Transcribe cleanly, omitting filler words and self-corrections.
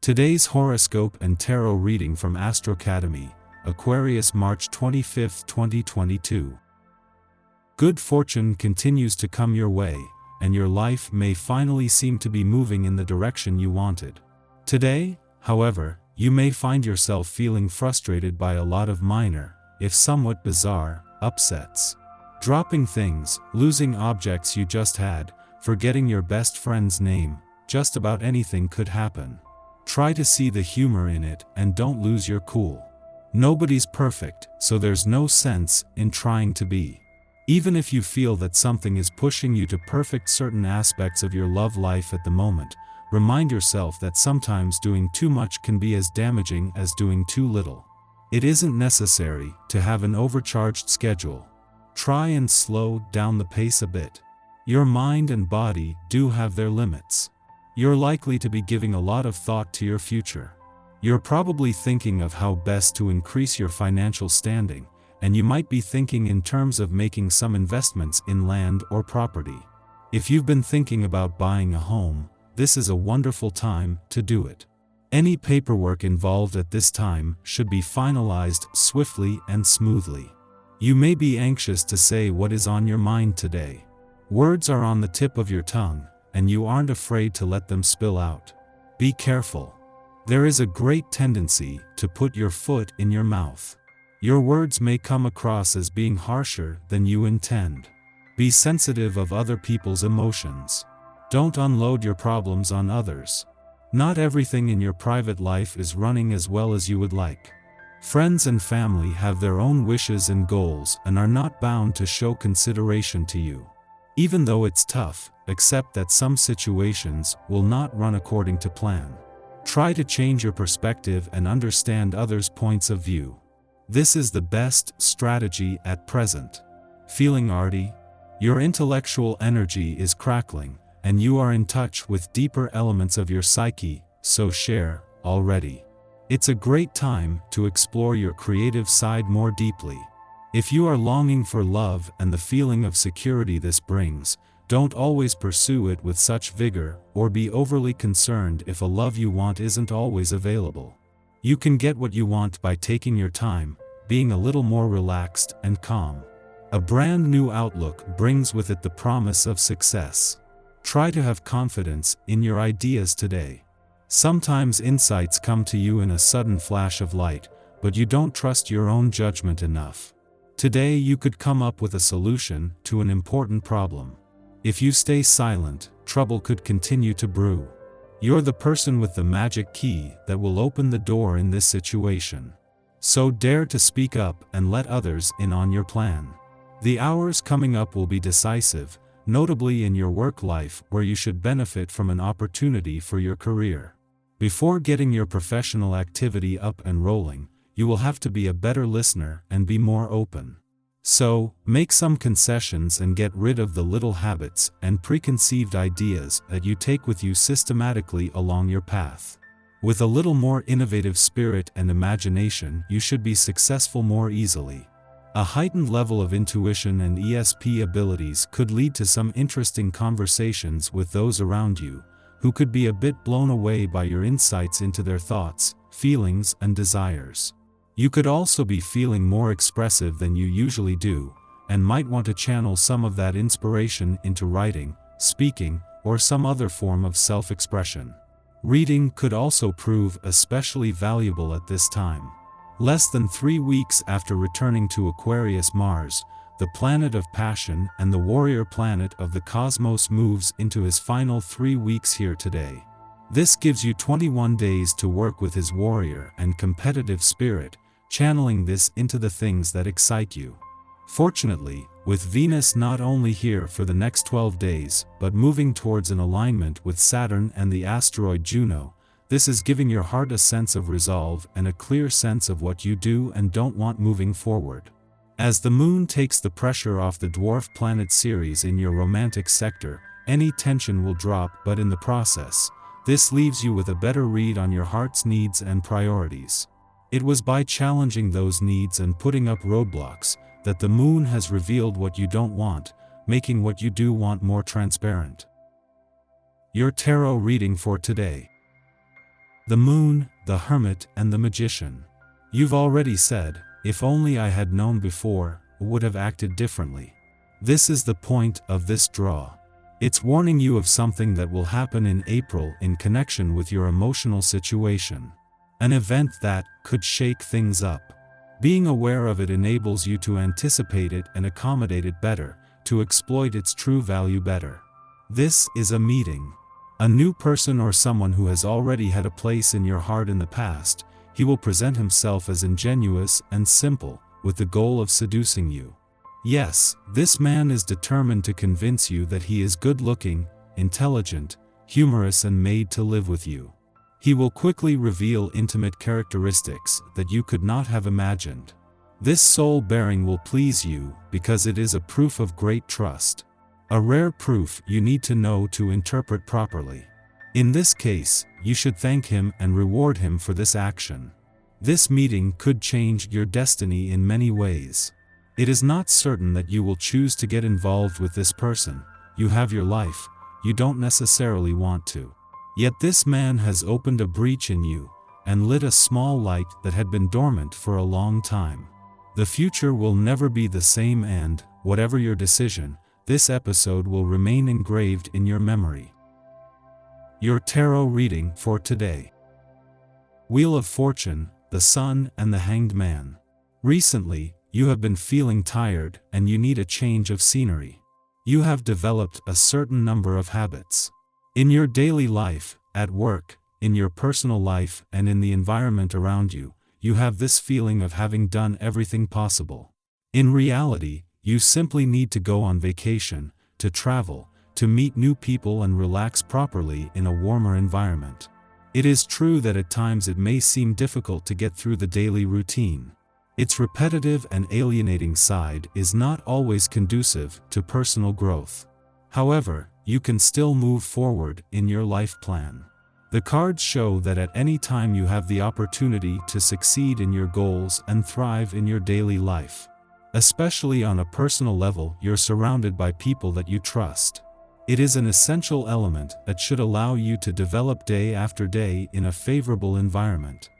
Today's horoscope and tarot reading from Astrocademy, Aquarius March 25, 2022. Good fortune continues to come your way, and your life may finally seem to be moving in the direction you wanted. Today, however, you may find yourself feeling frustrated by a lot of minor, if somewhat bizarre, upsets. Dropping things, losing objects you just had, forgetting your best friend's name, just about anything could happen. Try to see the humor in it and don't lose your cool. Nobody's perfect, so there's no sense in trying to be. Even if you feel that something is pushing you to perfect certain aspects of your love life at the moment, remind yourself that sometimes doing too much can be as damaging as doing too little. It isn't necessary to have an overcharged schedule. Try and slow down the pace a bit. Your mind and body do have their limits. You're likely to be giving a lot of thought to your future. You're probably thinking of how best to increase your financial standing, and you might be thinking in terms of making some investments in land or property. If you've been thinking about buying a home, this is a wonderful time to do it. Any paperwork involved at this time should be finalized swiftly and smoothly. You may be anxious to say what is on your mind today. Words are on the tip of your tongue, and you aren't afraid to let them spill out. Be careful. There is a great tendency to put your foot in your mouth. Your words may come across as being harsher than you intend. Be sensitive of other people's emotions. Don't unload your problems on others. Not everything in your private life is running as well as you would like. Friends and family have their own wishes and goals and are not bound to show consideration to you. Even though it's tough, accept that some situations will not run according to plan. Try to change your perspective and understand others' points of view. This is the best strategy at present. Feeling arty? Your intellectual energy is crackling, and you are in touch with deeper elements of your psyche, so share already. It's a great time to explore your creative side more deeply. If you are longing for love and the feeling of security this brings, don't always pursue it with such vigor or be overly concerned if a love you want isn't always available. You can get what you want by taking your time, being a little more relaxed and calm. A brand new outlook brings with it the promise of success. Try to have confidence in your ideas today. Sometimes insights come to you in a sudden flash of light, but you don't trust your own judgment enough. Today you could come up with a solution to an important problem. If you stay silent, trouble could continue to brew. You're the person with the magic key that will open the door in this situation. So dare to speak up and let others in on your plan. The hours coming up will be decisive, notably in your work life where you should benefit from an opportunity for your career. Before getting your professional activity up and rolling, you will have to be a better listener and be more open. So, make some concessions and get rid of the little habits and preconceived ideas that you take with you systematically along your path. With a little more innovative spirit and imagination, you should be successful more easily. A heightened level of intuition and ESP abilities could lead to some interesting conversations with those around you, who could be a bit blown away by your insights into their thoughts, feelings, and desires. You could also be feeling more expressive than you usually do, and might want to channel some of that inspiration into writing, speaking, or some other form of self-expression. Reading could also prove especially valuable at this time. Less than 3 weeks after returning to Aquarius Mars, the planet of passion and the warrior planet of the cosmos moves into his final 3 weeks here today. This gives you 21 days to work with his warrior and competitive spirit, channeling this into the things that excite you. Fortunately, with Venus not only here for the next 12 days, but moving towards an alignment with Saturn and the asteroid Juno, this is giving your heart a sense of resolve and a clear sense of what you do and don't want moving forward. As the moon takes the pressure off the dwarf planet Ceres in your romantic sector, any tension will drop, but in the process, this leaves you with a better read on your heart's needs and priorities. It was by challenging those needs and putting up roadblocks that the moon has revealed what you don't want, making what you do want more transparent. Your tarot reading for today. the Moon, the Hermit, and the Magician. You've already said, if only I had known before, I would have acted differently. This is the point of this draw. It's warning you of something that will happen in April in connection with your emotional situation. An event that could shake things up. Being aware of it enables you to anticipate it and accommodate it better, to exploit its true value better. This is a meeting. A new person or someone who has already had a place in your heart in the past. He will present himself as ingenuous and simple, with the goal of seducing you. Yes, this man is determined to convince you that he is good-looking, intelligent, humorous, and made to live with you. He will quickly reveal intimate characteristics that you could not have imagined. This soul bearing will please you because it is a proof of great trust. A rare proof you need to know to interpret properly. In this case, you should thank him and reward him for this action. This meeting could change your destiny in many ways. It is not certain that you will choose to get involved with this person. You have your life, you don't necessarily want to. Yet this man has opened a breach in you, and lit a small light that had been dormant for a long time. The future will never be the same and, whatever your decision, this episode will remain engraved in your memory. Your tarot reading for today. Wheel of Fortune, the Sun, and the Hanged Man. Recently, you have been feeling tired and you need a change of scenery. You have developed a certain number of habits. In your daily life, at work, in your personal life, and in the environment around you, you have this feeling of having done everything possible. In reality, you simply need to go on vacation, to travel, to meet new people and relax properly in a warmer environment. It is true that at times it may seem difficult to get through the daily routine. Its repetitive and alienating side is not always conducive to personal growth. However, you can still move forward in your life plan. The cards show that at any time you have the opportunity to succeed in your goals and thrive in your daily life. Especially on a personal level, you're surrounded by people that you trust. It is an essential element that should allow you to develop day after day in a favorable environment.